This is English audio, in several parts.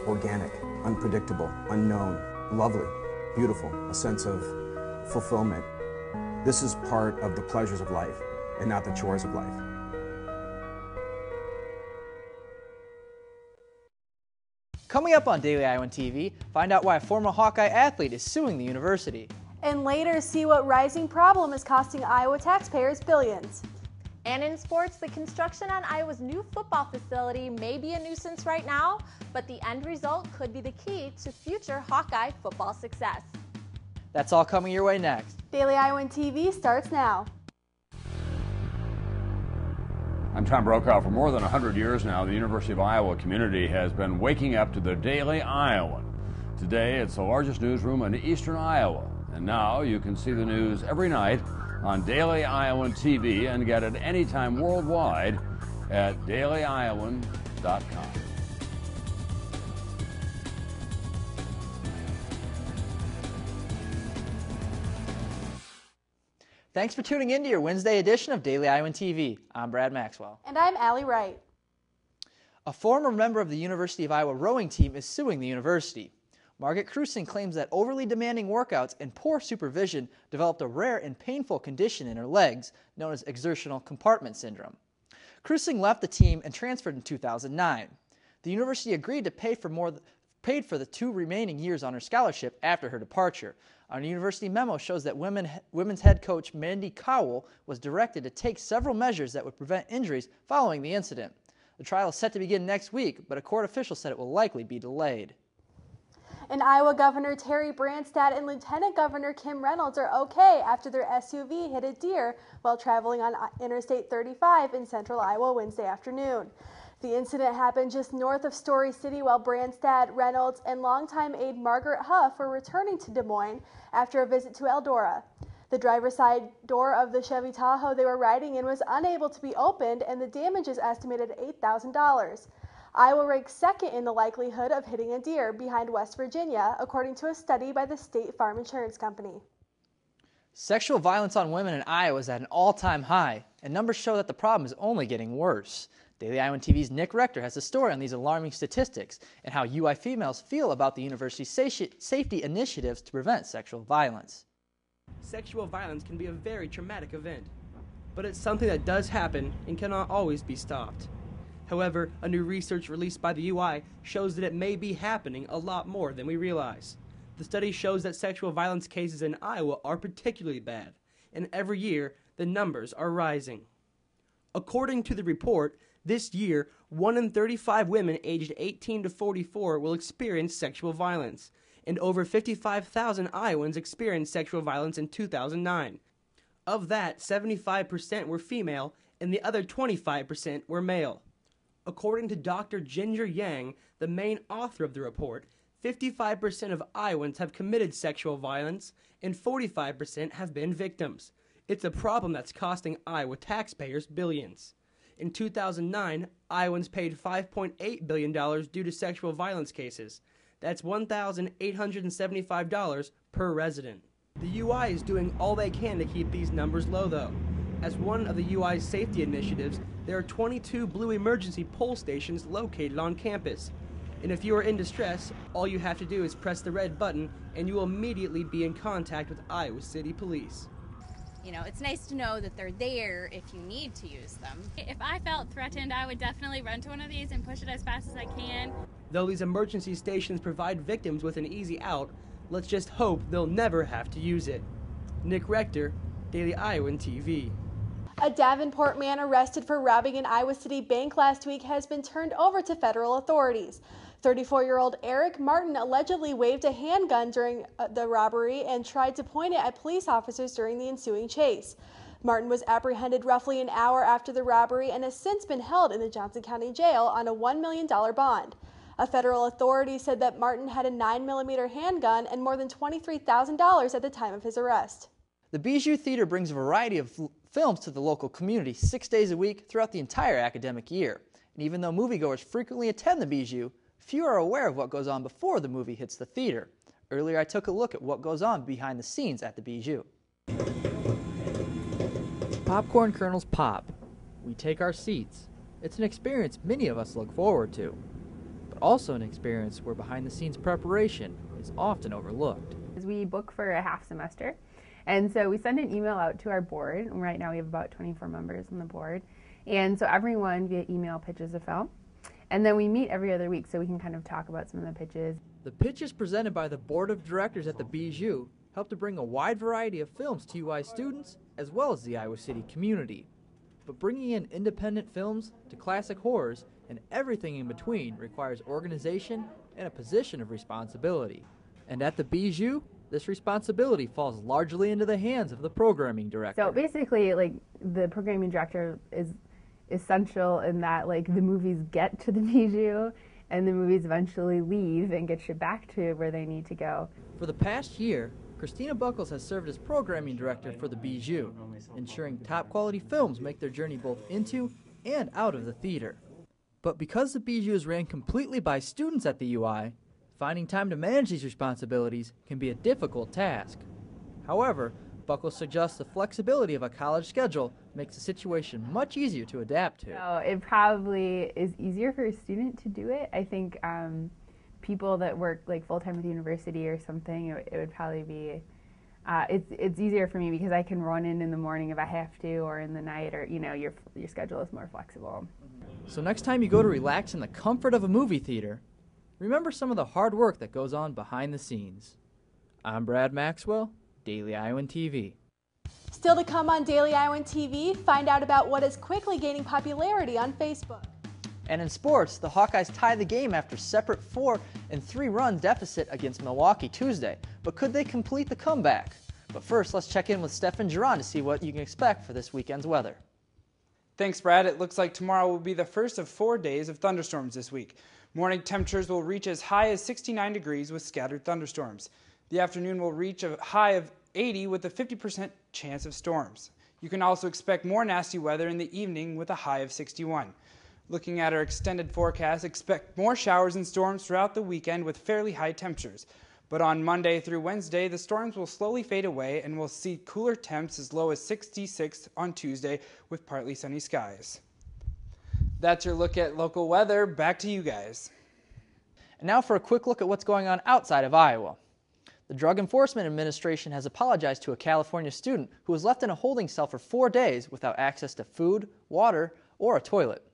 organic, unpredictable, unknown, lovely, beautiful, a sense of fulfillment. This is part of the pleasures of life and not the chores of life. Coming up on Daily Iowan TV, find out why a former Hawkeye athlete is suing the university. And later, see what rising problem is costing Iowa taxpayers billions. And in sports, the construction on Iowa's new football facility may be a nuisance right now, but the end result could be the key to future Hawkeye football success. That's all coming your way next. Daily Iowan TV starts now. I'm Tom Brokaw. For more than 100 years now, the University of Iowa community has been waking up to the Daily Iowan. Today, it's the largest newsroom in eastern Iowa. And now you can see the news every night on Daily Iowan TV and get it anytime worldwide at dailyiowan.com. Thanks for tuning in to your Wednesday edition of Daily Iowan TV. I'm Brad Maxwell. And I'm Allie Wright. A former member of the University of Iowa rowing team is suing the university. Margaret Krusing claims that overly demanding workouts and poor supervision developed a rare and painful condition in her legs known as exertional compartment syndrome. Krusing left the team and transferred in 2009. The university agreed to paid for the 2 remaining years on her scholarship after her departure. A university memo shows that women's head coach Mandy Cowell was directed to take several measures that would prevent injuries following the incident. The trial is set to begin next week, but a court official said it will likely be delayed. And Iowa Governor Terry Branstad and Lieutenant Governor Kim Reynolds are okay after their SUV hit a deer while traveling on Interstate 35 in central Iowa Wednesday afternoon. The incident happened just north of Story City while Branstad, Reynolds, and longtime aide Margaret Huff were returning to Des Moines after a visit to Eldora. The driver's side door of the Chevy Tahoe they were riding in was unable to be opened, and the damage is estimated at $8,000. Iowa ranks second in the likelihood of hitting a deer behind West Virginia, according to a study by the State Farm Insurance Company. Sexual violence on women in Iowa is at an all-time high, and numbers show that the problem is only getting worse. Daily Iowan TV's Nick Rector has a story on these alarming statistics and how UI females feel about the university's safety initiatives to prevent sexual violence. Sexual violence can be a very traumatic event, but it's something that does happen and cannot always be stopped. However, a new research released by the UI shows that it may be happening a lot more than we realize. The study shows that sexual violence cases in Iowa are particularly bad, and every year the numbers are rising. According to the report, this year, 1 in 35 women aged 18 to 44 will experience sexual violence, and over 55,000 Iowans experienced sexual violence in 2009. Of that, 75% were female, and the other 25% were male. According to Dr. Ginger Yang, the main author of the report, 55% of Iowans have committed sexual violence, and 45% have been victims. It's a problem that's costing Iowa taxpayers billions. In 2009, Iowans paid $5.8 billion due to sexual violence cases. That's $1,875 per resident. The UI is doing all they can to keep these numbers low, though. As one of the UI's safety initiatives, there are 22 Blue Emergency pole stations located on campus. And if you are in distress, all you have to do is press the red button and you will immediately be in contact with Iowa City Police. You know, it's nice to know that they're there if you need to use them. If I felt threatened, I would definitely run to one of these and push it as fast as I can. Though these emergency stations provide victims with an easy out, let's just hope they'll never have to use it. Nick Rector, Daily Iowan TV. A Davenport man arrested for robbing an Iowa City bank last week has been turned over to federal authorities. 34-year-old Eric Martin allegedly waved a handgun during the robbery and tried to point it at police officers during the ensuing chase. Martin was apprehended roughly an hour after the robbery and has since been held in the Johnson County Jail on a $1 million bond. A federal authority said that Martin had a 9mm handgun and more than $23,000 at the time of his arrest. The Bijou Theater brings a variety of films to the local community 6 days a week throughout the entire academic year. And even though moviegoers frequently attend the Bijou, few are aware of what goes on before the movie hits the theater. Earlier I took a look at what goes on behind the scenes at the Bijou. Popcorn kernels pop. We take our seats. It's an experience many of us look forward to. but also an experience where behind-the-scenes preparation is often overlooked. We book for a half semester, and so we send an email out to our board. And right now we have about 24 members on the board, and so everyone via email pitches a film, and then we meet every other week so we can kind of talk about some of the pitches. The pitches presented by the board of directors at the Bijou help to bring a wide variety of films to UI students as well as the Iowa City community. But bringing in independent films to classic horrors and everything in between requires organization and a position of responsibility. And at the Bijou, this responsibility falls largely into the hands of the programming director. So basically, like, the programming director is essential in that, like, the movies get to the Bijou and the movies eventually leave and get shipped back to where they need to go. For the past year, Christina Buckles has served as programming director for the Bijou, ensuring top-quality films make their journey both into and out of the theater. But because the Bijou is ran completely by students at the UI, finding time to manage these responsibilities can be a difficult task. However, Buckles suggests the flexibility of a college schedule makes the situation much easier to adapt to. So it probably is easier for a student to do it. I think people that work like full-time at the university or something, it would probably be, it's easier for me because I can run in the morning if I have to, or in the night, or, you know, your schedule is more flexible. So next time you go to relax in the comfort of a movie theater, remember some of the hard work that goes on behind the scenes. I'm Brad Maxwell, Daily Iowan TV. Still to come on Daily Iowan TV, find out about what is quickly gaining popularity on Facebook. And in sports, the Hawkeyes tie the game after separate 4- and 3-run deficit against Milwaukee Tuesday. But could they complete the comeback? But first, let's check in with Stefan Giron to see what you can expect for this weekend's weather. Thanks, Brad. It looks like tomorrow will be the first of 4 days of thunderstorms this week. Morning temperatures will reach as high as 69 degrees with scattered thunderstorms. The afternoon will reach a high of 80 with a 50% chance of storms. You can also expect more nasty weather in the evening with a high of 61. Looking at our extended forecast, expect more showers and storms throughout the weekend with fairly high temperatures. But on Monday through Wednesday, the storms will slowly fade away and we'll see cooler temps as low as 66 on Tuesday with partly sunny skies. That's your look at local weather. Back to you guys. And now for a quick look at what's going on outside of Iowa. The Drug Enforcement Administration has apologized to a California student who was left in a holding cell for 4 days without access to food, water, or a toilet.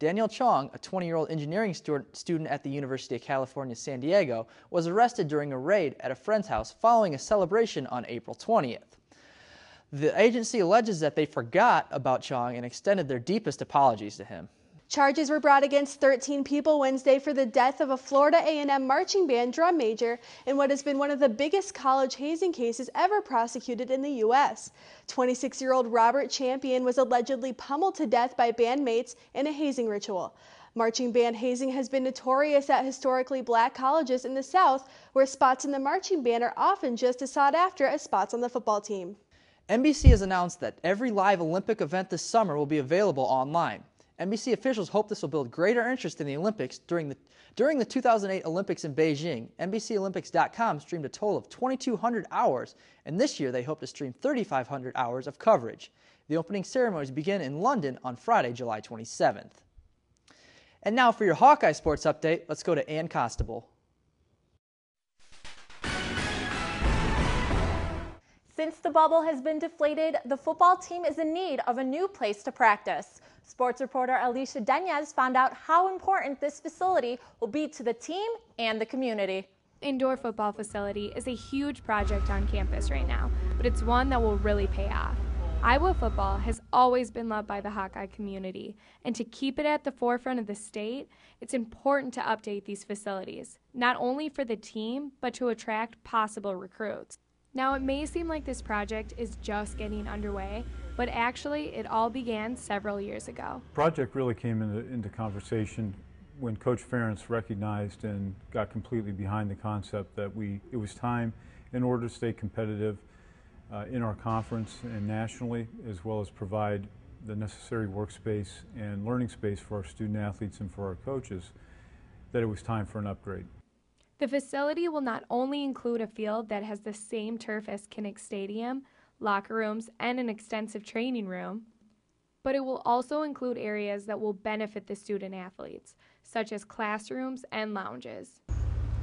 Daniel Chong, a 20-year-old engineering student at the University of California, San Diego, was arrested during a raid at a friend's house following a celebration on April 20th. The agency alleges that they forgot about Chong and extended their deepest apologies to him. Charges were brought against 13 people Wednesday for the death of a Florida A&M marching band drum major in what has been one of the biggest college hazing cases ever prosecuted in the U.S. 26-year-old Robert Champion was allegedly pummeled to death by bandmates in a hazing ritual. Marching band hazing has been notorious at historically black colleges in the South, where spots in the marching band are often just as sought after as spots on the football team. NBC has announced that every live Olympic event this summer will be available online. NBC officials hope this will build greater interest in the Olympics. During the 2008 Olympics in Beijing, NBCOlympics.com streamed a total of 2,200 hours, and this year they hope to stream 3,500 hours of coverage. The opening ceremonies begin in London on Friday, July 27th. And now for your Hawkeye sports update, let's go to Ann Constable. Since the bubble has been deflated, the football team is in need of a new place to practice. Sports reporter Alicia Denez found out how important this facility will be to the team and the community. Indoor football facility is a huge project on campus right now, but it's one that will really pay off. Iowa football has always been loved by the Hawkeye community, and to keep it at the forefront of the state, it's important to update these facilities, not only for the team, but to attract possible recruits. Now, it may seem like this project is just getting underway, but actually it all began several years ago. The project really came into conversation when Coach Ferentz recognized and got completely behind the concept that it was time, in order to stay competitive in our conference and nationally, as well as provide the necessary workspace and learning space for our student athletes and for our coaches, that it was time for an upgrade. The facility will not only include a field that has the same turf as Kinnick Stadium, locker rooms, and an extensive training room, but it will also include areas that will benefit the student athletes, such as classrooms and lounges.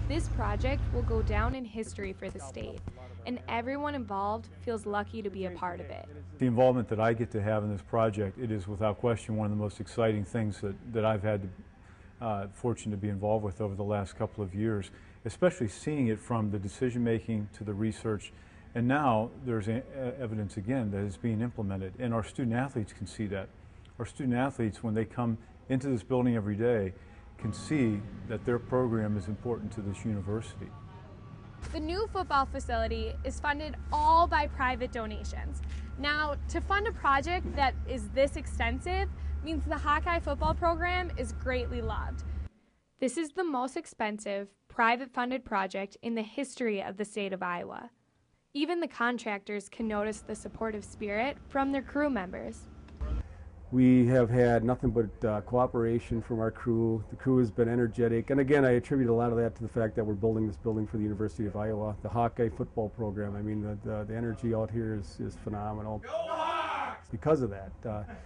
This project will go down in history for the state, and everyone involved feels lucky to be a part of it. The involvement that I get to have in this project, it is without question one of the most exciting things that I've had the fortune to be involved with over the last couple of years, especially seeing it from the decision making to the research. And now there's evidence again that is being implemented, and our student athletes can see that. Our student athletes, when they come into this building every day, can see that their program is important to this university. The new football facility is funded all by private donations. Now, to fund a project that is this extensive means the Hawkeye football program is greatly loved. This is the most expensive private funded project in the history of the state of Iowa. Even the contractors can notice the supportive spirit from their crew members. We have had nothing but cooperation from our crew. The crew has been energetic, and again, I attribute a lot of that to the fact that we're building this building for the University of Iowa, the Hawkeye football program. I mean, the energy out here is phenomenal. Because of that,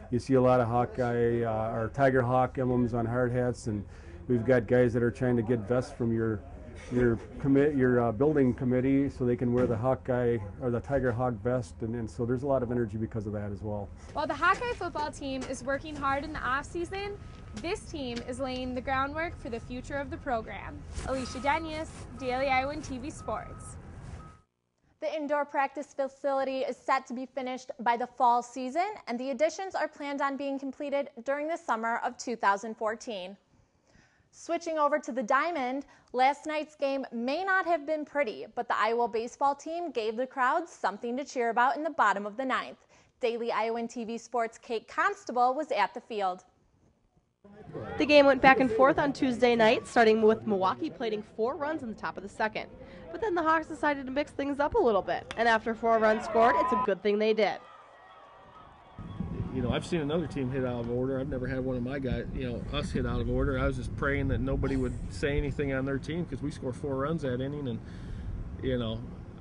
you see a lot of Hawkeye or Tiger Hawk emblems on hard hats, and we've got guys that are trying to get vests from your building committee so they can wear the Hawkeye or the Tiger Hawk vest, and so there's a lot of energy because of that as well. While the Hawkeye football team is working hard in the off-season, this team is laying the groundwork for the future of the program. Alicia Denius, Daily Iowan TV Sports. The indoor practice facility is set to be finished by the fall season, and the additions are planned on being completed during the summer of 2014. Switching over to the diamond, last night's game may not have been pretty, but the Iowa baseball team gave the crowd something to cheer about in the bottom of the ninth. Daily Iowan TV Sports' Kate Constable was at the field. The game went back and forth on Tuesday night, starting with Milwaukee plating 4 runs in the top of the second. But then the Hawks decided to mix things up a little bit, and after 4 runs scored, it's a good thing they did. You know, I've seen another team hit out of order. I've never had one of my guys, us hit out of order. I was just praying that nobody would say anything on their team because we scored 4 runs that inning, and,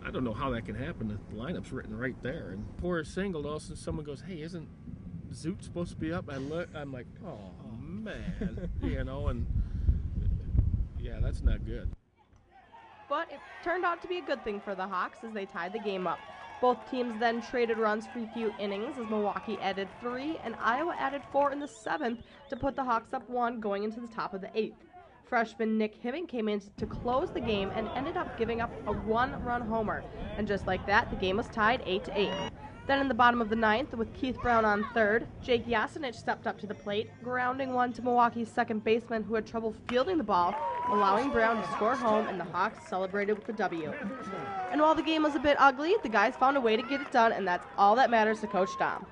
I don't know how that can happen. The lineup's written right there. And for a single, all of a sudden someone goes, hey, isn't Zoot supposed to be up? I'm like, oh, man, and yeah, that's not good. But it turned out to be a good thing for the Hawks as they tied the game up. Both teams then traded runs for a few innings as Milwaukee added 3 and Iowa added 4 in the 7th to put the Hawks up 1 going into the top of the 8th. Freshman Nick Hibbing came in to close the game and ended up giving up a 1-run homer. And just like that, the game was tied 8-8. Then in the bottom of the 9th, with Keith Brown on third, Jake Yasinich stepped up to the plate, grounding one to Milwaukee's second baseman who had trouble fielding the ball, allowing Brown to score home, and the Hawks celebrated with the W. And while the game was a bit ugly, the guys found a way to get it done, and that's all that matters to Coach Dom.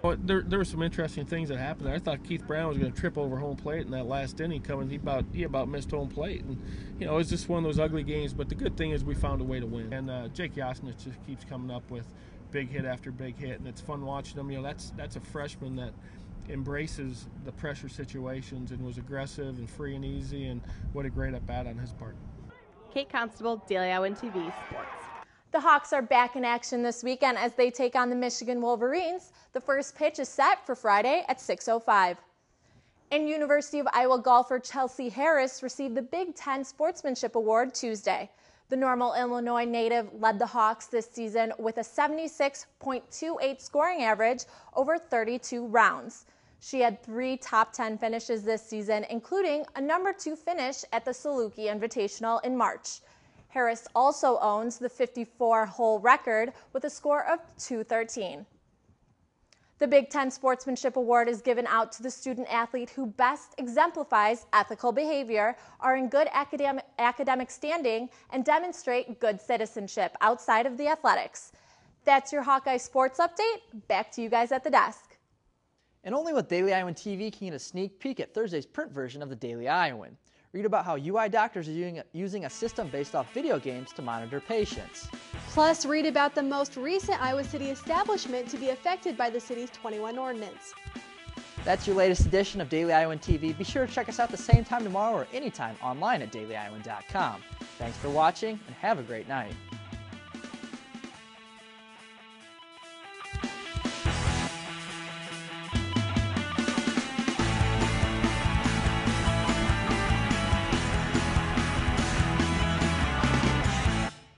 Well, there were some interesting things that happened there. I thought Keith Brown was going to trip over home plate in that last inning coming. He about missed home plate. And, it was just one of those ugly games, but the good thing is we found a way to win. And Jake Yasinich just keeps coming up with big hit after big hit, and it's fun watching him. That's a freshman that embraces the pressure situations and was aggressive and free and easy, and what a great at-bat on his part. Kate Constable, Daily Iowan TV Sports. The Hawks are back in action this weekend as they take on the Michigan Wolverines. The first pitch is set for Friday at 6:05. And University of Iowa golfer Chelsea Harris received the Big Ten Sportsmanship Award Tuesday. The Normal, Illinois native led the Hawks this season with a 76.28 scoring average over 32 rounds. She had 3 top 10 finishes this season, including a number 2 finish at the Saluki Invitational in March. Harris also owns the 54-hole record with a score of 213. The Big Ten Sportsmanship Award is given out to the student athlete who best exemplifies ethical behavior, are in good academic standing, and demonstrate good citizenship outside of the athletics. That's your Hawkeye Sports Update. Back to you guys at the desk. And only with Daily Iowan TV can you get a sneak peek at Thursday's print version of the Daily Iowan. Read about how UI doctors are using a system based off video games to monitor patients. Plus, read about the most recent Iowa City establishment to be affected by the city's 21 ordinance. That's your latest edition of Daily Iowan TV. Be sure to check us out the same time tomorrow or anytime online at dailyiowan.com. Thanks for watching and have a great night.